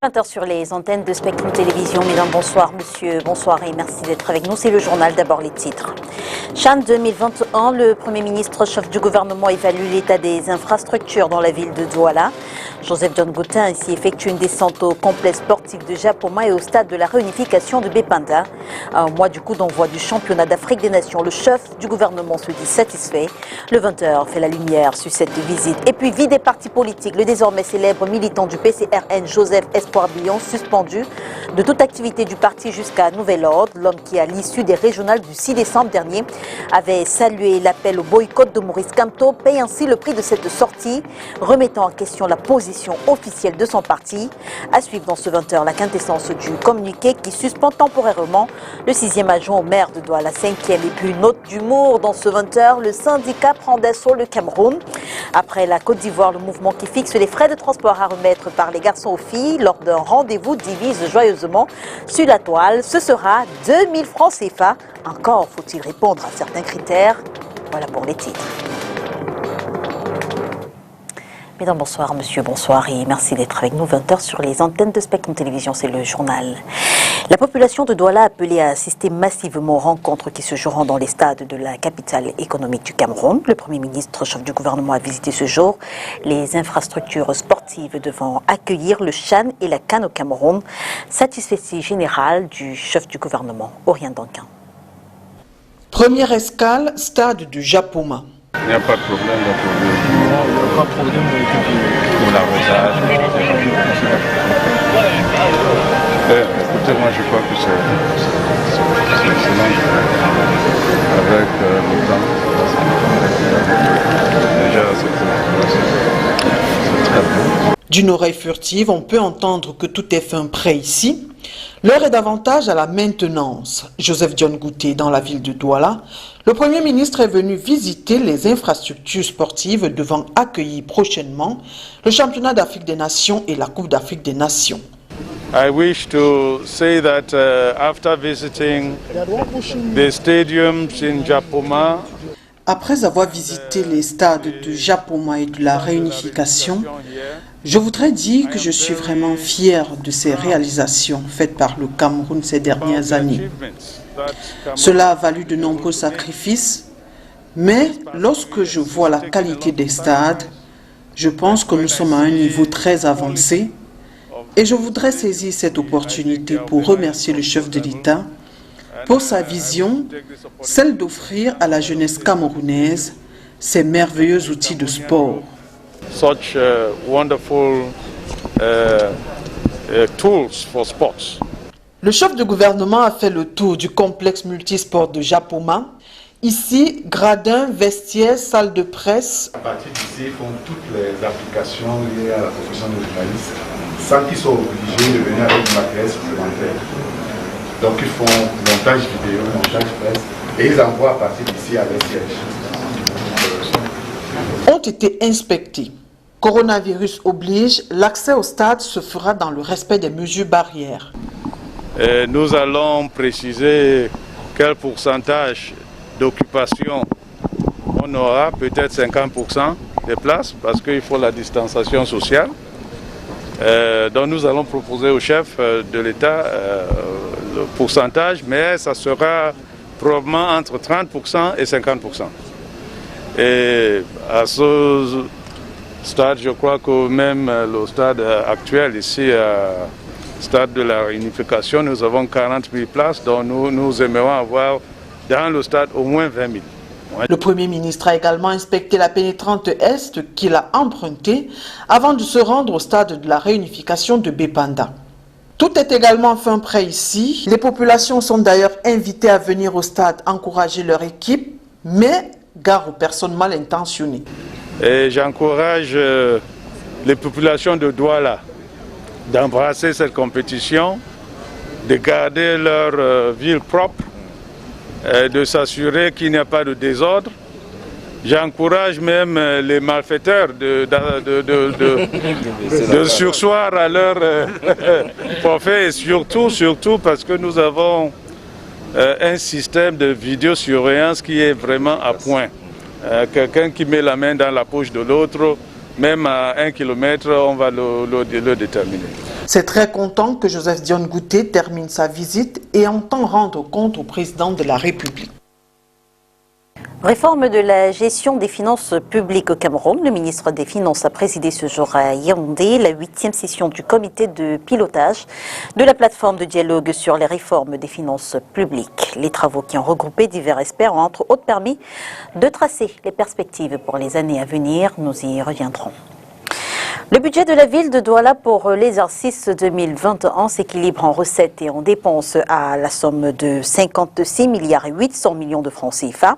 20h sur les antennes de Spectrum Télévision. Mesdames, bonsoir, monsieur, bonsoir et merci d'être avec nous. C'est le journal, d'abord les titres. CHAN 2021, le Premier ministre chef du gouvernement évalue l'état des infrastructures dans la ville de Douala. Joseph John Goutin ainsi effectue une descente au complexe sportif de Japoma et au stade de la réunification de Bépanda. Un mois du coup d'envoi du championnat d'Afrique des Nations. Le chef du gouvernement se dit satisfait. Le 20h fait la lumière sur cette visite. Et puis, vie des partis politiques. Le désormais célèbre militant du PCRN, Joseph Espoir Billon, suspendu de toute activité du parti jusqu'à nouvel ordre. L'homme qui, à l'issue des régionales du 6 décembre dernier, avait salué l'appel au boycott de Maurice Kamto, paye ainsi le prix de cette sortie, remettant en question la position officielle de son parti. À suivre dans ce 20h la quintessence du communiqué qui suspend temporairement le 6e adjoint au maire de Douala, 5e. Et puis une note d'humour dans ce 20h, le syndicat prend d'assaut le Cameroun. Après la Côte d'Ivoire, le mouvement qui fixe les frais de transport à remettre par les garçons aux filles lors d'un rendez-vous divise joyeusement sur la toile. Ce sera 2000 francs CFA. Encore faut-il répondre à certains critères. Voilà pour les titres. Mesdames, bonsoir, monsieur, bonsoir et merci d'être avec nous 20h sur les antennes de Spectrum Télévision, c'est le journal. La population de Douala a appelé à assister massivement aux rencontres qui se joueront dans les stades de la capitale économique du Cameroun. Le Premier ministre, chef du gouvernement, a visité ce jour les infrastructures sportives devant accueillir le CHAN et la CAN au Cameroun. Satisfaction générale du chef du gouvernement, Orient Duncan. Première escale, stade de Japoma. Il n'y a pas de problème pour l'arrosage. Écoutez, moi je crois que c'est excellent avec le temps. Déjà, c'est très bien. D'une oreille furtive, on peut entendre que tout est fin prêt ici. L'heure est davantage à la maintenance. Joseph John Goutin dans la ville de Douala, le Premier ministre est venu visiter les infrastructures sportives devant accueillir prochainement le championnat d'Afrique des Nations et la Coupe d'Afrique des Nations. I wish to say that after visiting the stadiums in Japoma, après avoir visité les stades de Japoma et de la réunification, je voudrais dire que je suis vraiment fier de ces réalisations faites par le Cameroun ces dernières années. Cela a valu de nombreux sacrifices, mais lorsque je vois la qualité des stades, je pense que nous sommes à un niveau très avancé et je voudrais saisir cette opportunité pour remercier le chef de l'État pour sa vision, celle d'offrir à la jeunesse camerounaise ces merveilleux outils de sport. Such wonderful tools for sports. Le chef de gouvernement a fait le tour du complexe multisport de Japoma. Ici, gradins, vestiaires, salle de presse. À partir d'ici, ils font toutes les applications liées à la profession de journaliste sans qu'ils soient obligés de venir avec du matériel supplémentaire. Donc ils font montage vidéo, montage presse et ils envoient à partir d'ici à leur siège. Ont été inspectés. Coronavirus oblige, l'accès au stade se fera dans le respect des mesures barrières. Nous allons préciser quel pourcentage d'occupation on aura, peut-être 50% des places, parce qu'il faut la distanciation sociale. Donc nous allons proposer au chef de l'État le pourcentage, mais ça sera probablement entre 30% et 50%. Et à ce stade, je crois que même le stade actuel ici, stade de la réunification, nous avons 40 000 places, donc nous aimerions avoir dans le stade au moins 20 000. Le Premier ministre a également inspecté la pénétrante Est qu'il a empruntée avant de se rendre au stade de la réunification de Bépanda. Tout est également fin prêt ici. Les populations sont d'ailleurs invitées à venir au stade encourager leur équipe, mais gare aux personnes mal intentionnées. Et j'encourage les populations de Douala d'embrasser cette compétition, de garder leur ville propre, de s'assurer qu'il n'y a pas de désordre. J'encourage même les malfaiteurs de sursoir à leur forfait et surtout parce que nous avons un système de vidéosurveillance qui est vraiment à point. Quelqu'un qui met la main dans la poche de l'autre Même à 1 km, on va le déterminer. C'est très content que Joseph Dione Gouté termine sa visite et entend rendre compte au président de la République. Réforme de la gestion des finances publiques au Cameroun. Le ministre des Finances a présidé ce jour à Yaoundé la 8e session du comité de pilotage de la plateforme de dialogue sur les réformes des finances publiques. Les travaux qui ont regroupé divers experts ont entre autres permis de tracer les perspectives pour les années à venir. Nous y reviendrons. Le budget de la ville de Douala pour l'exercice 2021 s'équilibre en recettes et en dépenses à la somme de 56 milliards et 800 millions de francs CFA.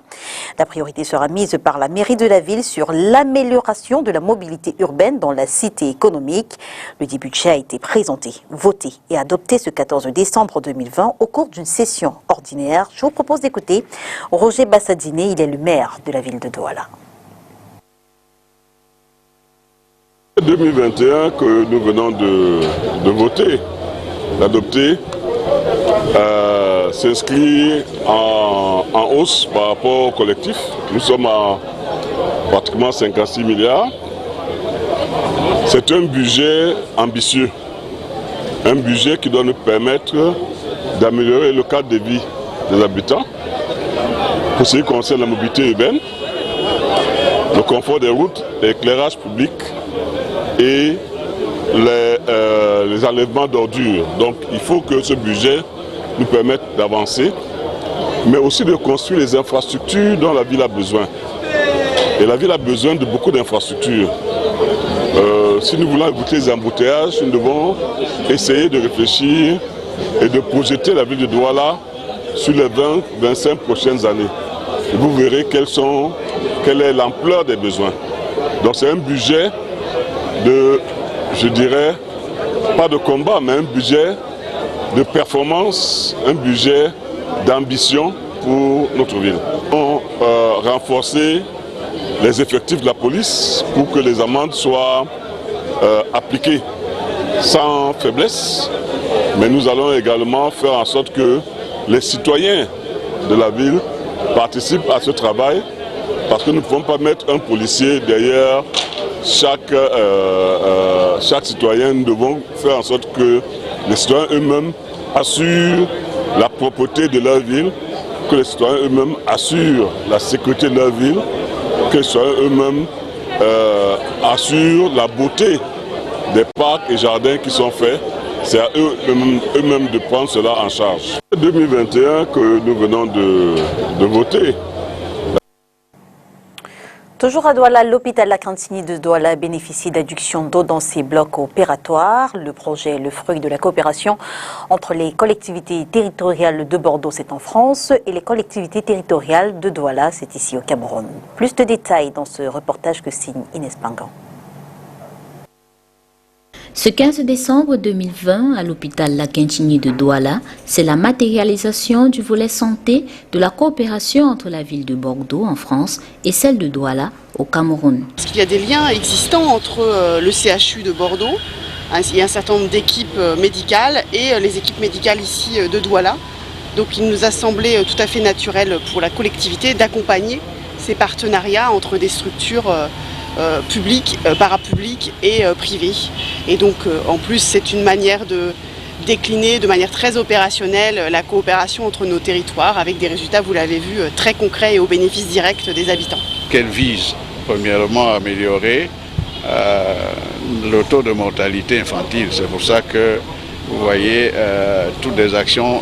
La priorité sera mise par la mairie de la ville sur l'amélioration de la mobilité urbaine dans la cité économique. Le dit budget a été présenté, voté et adopté ce 14 décembre 2020 au cours d'une session ordinaire. Je vous propose d'écouter Roger Bassadiné, il est le maire de la ville de Douala. 2021 que nous venons de voter, d'adopter, s'inscrit en hausse par rapport au collectif. Nous sommes à pratiquement 56 milliards. C'est un budget ambitieux, un budget qui doit nous permettre d'améliorer le cadre de vie des habitants pour ce qui concerne la mobilité urbaine, le confort des routes, l'éclairage public et les enlèvements d'ordures. Donc il faut que ce budget nous permette d'avancer, mais aussi de construire les infrastructures dont la ville a besoin. Et la ville a besoin de beaucoup d'infrastructures. Si nous voulons éviter les embouteillages, nous devons essayer de réfléchir et de projeter la ville de Douala sur les 20-25 prochaines années. Et vous verrez quelle est l'ampleur des besoins. Donc c'est un budget de, je dirais, pas de combat, mais un budget de performance, un budget d'ambition pour notre ville. On renforcer les effectifs de la police pour que les amendes soient appliquées sans faiblesse, mais nous allons également faire en sorte que les citoyens de la ville participent à ce travail, parce que nous ne pouvons pas mettre un policier derrière chaque citoyen. Nous devons faire en sorte que les citoyens eux-mêmes assurent la propreté de leur ville, que les citoyens eux-mêmes assurent la sécurité de leur ville, que les citoyens eux-mêmes assurent la beauté des parcs et jardins qui sont faits. C'est à eux-mêmes de prendre cela en charge. 2021 que nous venons de voter. Toujours à Douala, l'hôpital La Cantini de Douala bénéficie d'adduction d'eau dans ses blocs opératoires. Le projet est le fruit de la coopération entre les collectivités territoriales de Bordeaux, c'est en France, et les collectivités territoriales de Douala, c'est ici au Cameroun. Plus de détails dans ce reportage que signe Inès Pangan. Ce 15 décembre 2020, à l'hôpital La Quintini de Douala, c'est la matérialisation du volet santé de la coopération entre la ville de Bordeaux en France et celle de Douala au Cameroun. Il y a des liens existants entre le CHU de Bordeaux, il y a un certain nombre d'équipes médicales et les équipes médicales ici de Douala. Donc il nous a semblé tout à fait naturel pour la collectivité d'accompagner ces partenariats entre des structures publiques, parapubliques et privées. Et donc en plus c'est une manière de décliner de manière très opérationnelle la coopération entre nos territoires avec des résultats, vous l'avez vu, très concrets et au bénéfice direct des habitants. Qu'elle vise premièrement à améliorer le taux de mortalité infantile. C'est pour ça que vous voyez toutes des actions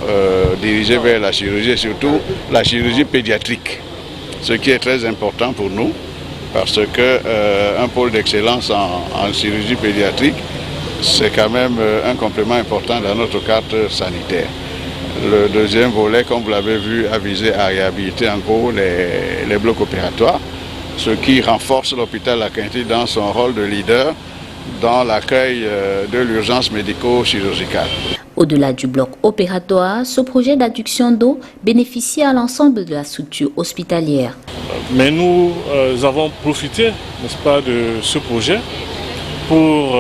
dirigées vers la chirurgie et surtout la chirurgie pédiatrique. Ce qui est très important pour nous, parce qu'un pôle d'excellence en chirurgie pédiatrique, c'est quand même un complément important dans notre carte sanitaire. Le deuxième volet, comme vous l'avez vu, a visé à réhabiliter en gros les blocs opératoires, ce qui renforce l'hôpital La Quintini dans son rôle de leader dans l'accueil de l'urgence médico-chirurgicale. Au-delà du bloc opératoire, ce projet d'adduction d'eau bénéficie à l'ensemble de la structure hospitalière. Mais nous avons profité, n'est-ce pas, de ce projet pour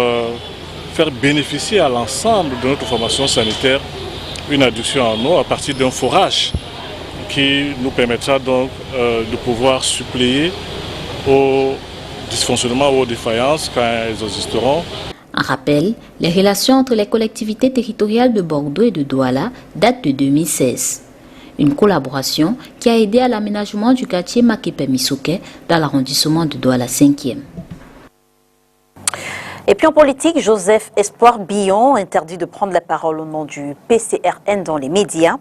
faire bénéficier à l'ensemble de notre formation sanitaire une adduction en eau à partir d'un forage qui nous permettra donc de pouvoir suppléer aux dysfonctionnements ou aux défaillances quand elles existeront. En rappel, les relations entre les collectivités territoriales de Bordeaux et de Douala datent de 2016. Une collaboration qui a aidé à l'aménagement du quartier Makepe-Missoké dans l'arrondissement de Douala 5e. Et puis en politique, Joseph Espoir Billon interdit de prendre la parole au nom du PCRN dans les médias.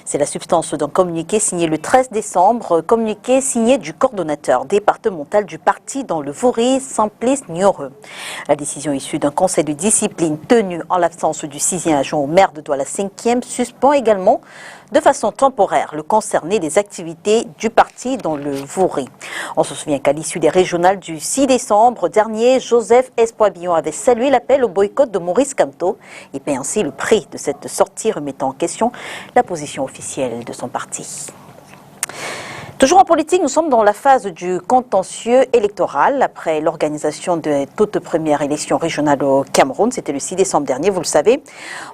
C'est la substance d'un communiqué signé le 13 décembre, communiqué signé du coordonnateur départemental du parti dans le Vouri, Simplice Nioreux. La décision issue d'un conseil de discipline tenu en l'absence du 6e adjoint au maire de Douala 5e suspend également de façon temporaire le concerné des activités du parti dans le Vouri. On se souvient qu'à l'issue des régionales du 6 décembre dernier, Joseph Espoir Billon avait salué l'appel au boycott de Maurice Kamto et paie ainsi le prix de cette sortie, remettant en question la position officielle de son parti. Toujours en politique, nous sommes dans la phase du contentieux électoral après l'organisation de toute première élection régionale au Cameroun. C'était le 6 décembre dernier, vous le savez.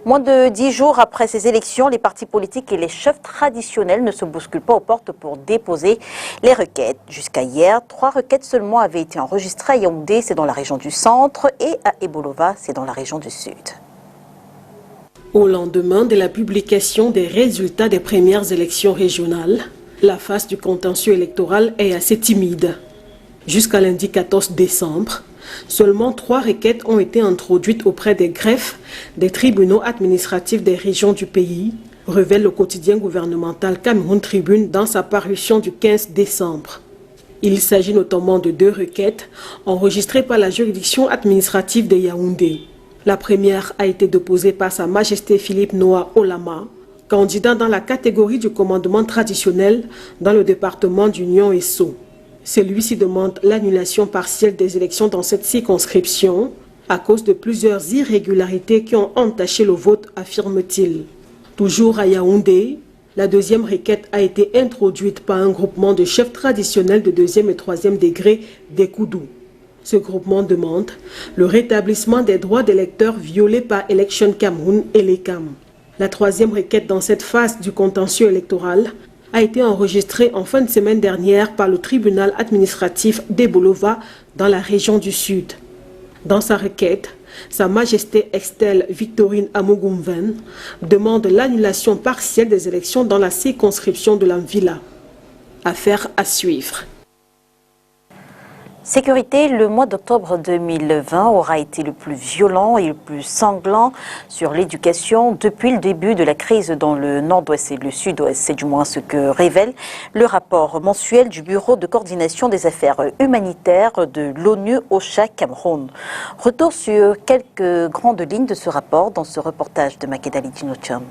Moins de 10 jours après ces élections, les partis politiques et les chefs traditionnels ne se bousculent pas aux portes pour déposer les requêtes. Jusqu'à hier, 3 requêtes seulement avaient été enregistrées à Yaoundé, c'est dans la région du centre, et à Ebolova, c'est dans la région du sud. Au lendemain de la publication des résultats des premières élections régionales, la phase du contentieux électoral est assez timide. Jusqu'à lundi 14 décembre, seulement 3 requêtes ont été introduites auprès des greffes des tribunaux administratifs des régions du pays, révèle le quotidien gouvernemental Cameroun Tribune dans sa parution du 15 décembre. Il s'agit notamment de 2 requêtes enregistrées par la juridiction administrative de Yaoundé. La première a été déposée par Sa Majesté Philippe Noah Olama, candidat dans la catégorie du commandement traditionnel dans le département d'Union et Sceaux. Celui-ci demande l'annulation partielle des élections dans cette circonscription à cause de plusieurs irrégularités qui ont entaché le vote, affirme-t-il. Toujours à Yaoundé, la deuxième requête a été introduite par un groupement de chefs traditionnels de 2e et 3e degré des Koudou. Ce groupement demande le rétablissement des droits d'électeurs violés par Election Cameroun et l'ECAM. La 3e requête dans cette phase du contentieux électoral a été enregistrée en fin de semaine dernière par le tribunal administratif d'Ebolova dans la région du Sud. Dans sa requête, Sa Majesté Estelle Victorine Amogoumven demande l'annulation partielle des élections dans la circonscription de l'Amvila. Affaire à suivre. Sécurité, le mois d'octobre 2020 aura été le plus violent et le plus sanglant sur l'éducation depuis le début de la crise dans le nord-ouest et le sud-ouest. C'est du moins ce que révèle le rapport mensuel du Bureau de coordination des affaires humanitaires de l'ONU OCHA Cameroun. Retour sur quelques grandes lignes de ce rapport dans ce reportage de Makedali Dinocham.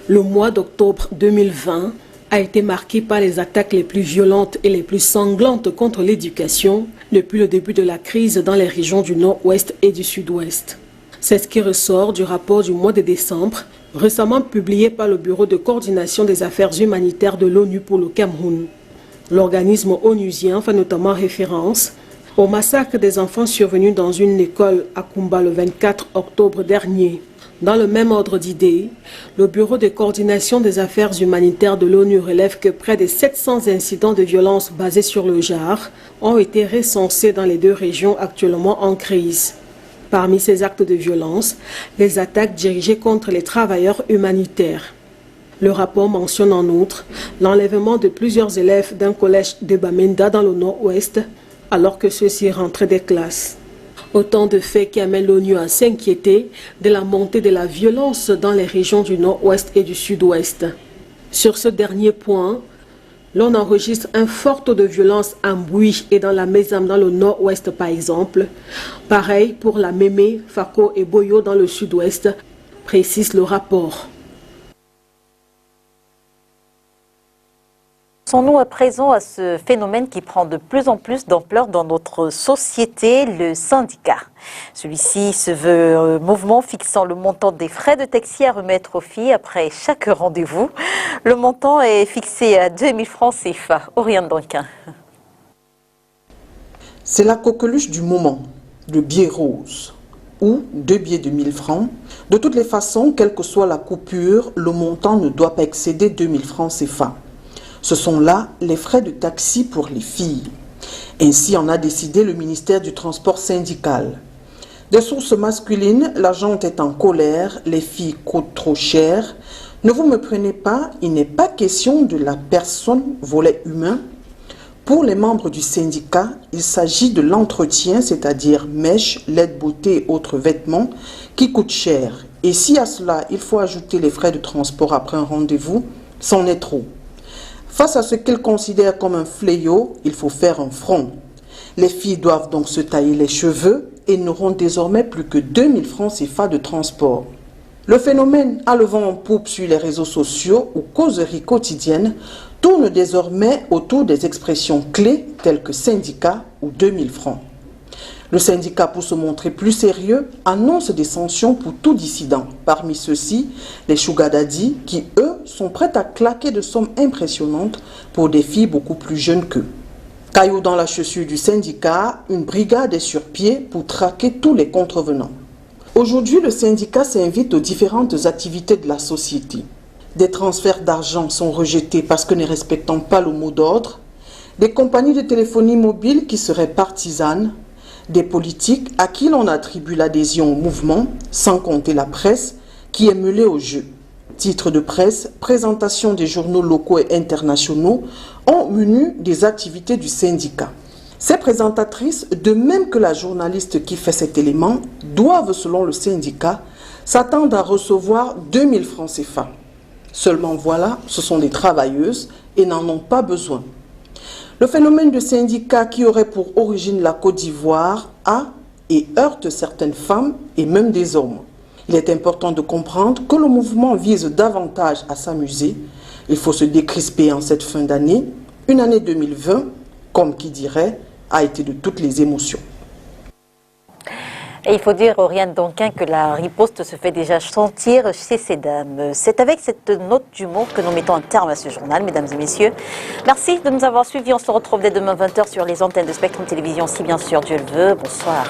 Le mois d'octobre 2020 a été marqué par les attaques les plus violentes et les plus sanglantes contre l'éducation depuis le début de la crise dans les régions du nord-ouest et du sud-ouest. C'est ce qui ressort du rapport du mois de décembre, récemment publié par le Bureau de coordination des affaires humanitaires de l'ONU pour le Cameroun. L'organisme onusien fait notamment référence au massacre des enfants survenus dans une école à Kumba le 24 octobre dernier. Dans le même ordre d'idées, le Bureau de coordination des affaires humanitaires de l'ONU relève que près de 700 incidents de violence basés sur le genre ont été recensés dans les 2 régions actuellement en crise. Parmi ces actes de violence, les attaques dirigées contre les travailleurs humanitaires. Le rapport mentionne en outre l'enlèvement de plusieurs élèves d'un collège de Bamenda dans le nord-ouest alors que ceux-ci rentraient des classes. Autant de faits qui amènent l'ONU à s'inquiéter de la montée de la violence dans les régions du nord-ouest et du sud-ouest. Sur ce dernier point, l'on enregistre un fort taux de violence à Mbouy et dans la Mézam dans le nord-ouest par exemple. Pareil pour la Mémé, Fako et Boyo dans le sud-ouest, précise le rapport. Passons-nous à présent à ce phénomène qui prend de plus en plus d'ampleur dans notre société, le syndicat. Celui-ci se veut un mouvement fixant le montant des frais de taxi à remettre aux filles après chaque rendez-vous. Le montant est fixé à 2000 francs CFA. Oriane Danquin. C'est la coqueluche du moment, le billet rose, ou 2 billets de 1000 francs. De toutes les façons, quelle que soit la coupure, le montant ne doit pas excéder 2000 francs CFA. Ce sont là les frais de taxi pour les filles. Ainsi en a décidé le ministère du Transport syndical. Des sources masculines, la gente est en colère, les filles coûtent trop cher. Ne vous me prenez pas, il n'est pas question de la personne, volet humain. Pour les membres du syndicat, il s'agit de l'entretien, c'est-à-dire mèches, lait, beauté et autres vêtements, qui coûtent cher. Et si à cela, il faut ajouter les frais de transport après un rendez-vous, c'en est trop. Face à ce qu'ils considèrent comme un fléau, il faut faire un front. Les filles doivent donc se tailler les cheveux et n'auront désormais plus que 2000 francs CFA de transport. Le phénomène a le vent en poupe sur les réseaux sociaux où causeries quotidiennes tournent désormais autour des expressions clés telles que syndicat ou 2000 francs. Le syndicat, pour se montrer plus sérieux, annonce des sanctions pour tout dissident. Parmi ceux-ci, les sugar daddy qui, eux, sont prêts à claquer de sommes impressionnantes pour des filles beaucoup plus jeunes qu'eux. Caillou dans la chaussure du syndicat, une brigade est sur pied pour traquer tous les contrevenants. Aujourd'hui, le syndicat s'invite aux différentes activités de la société. Des transferts d'argent sont rejetés parce que ne respectant pas le mot d'ordre, des compagnies de téléphonie mobile qui seraient partisanes, des politiques à qui l'on attribue l'adhésion au mouvement, sans compter la presse, qui est mêlée au jeu. Titres de presse, présentation des journaux locaux et internationaux ont menu des activités du syndicat. Ces présentatrices, de même que la journaliste qui fait cet élément, doivent, selon le syndicat, s'attendre à recevoir 2000 francs CFA. Seulement voilà, ce sont des travailleuses et n'en ont pas besoin. Le phénomène de syndicat qui aurait pour origine la Côte d'Ivoire a et heurte certaines femmes et même des hommes. Il est important de comprendre que le mouvement vise davantage à s'amuser. Il faut se décrisper en cette fin d'année. Une année 2020, comme qui dirait, a été de toutes les émotions. Et il faut dire, Oriane Donquin, que la riposte se fait déjà sentir chez ces dames. C'est avec cette note d'humour que nous mettons un terme à ce journal, mesdames et messieurs. Merci de nous avoir suivis. On se retrouve dès demain 20h sur les antennes de Spectrum Télévision, si bien sûr Dieu le veut. Bonsoir.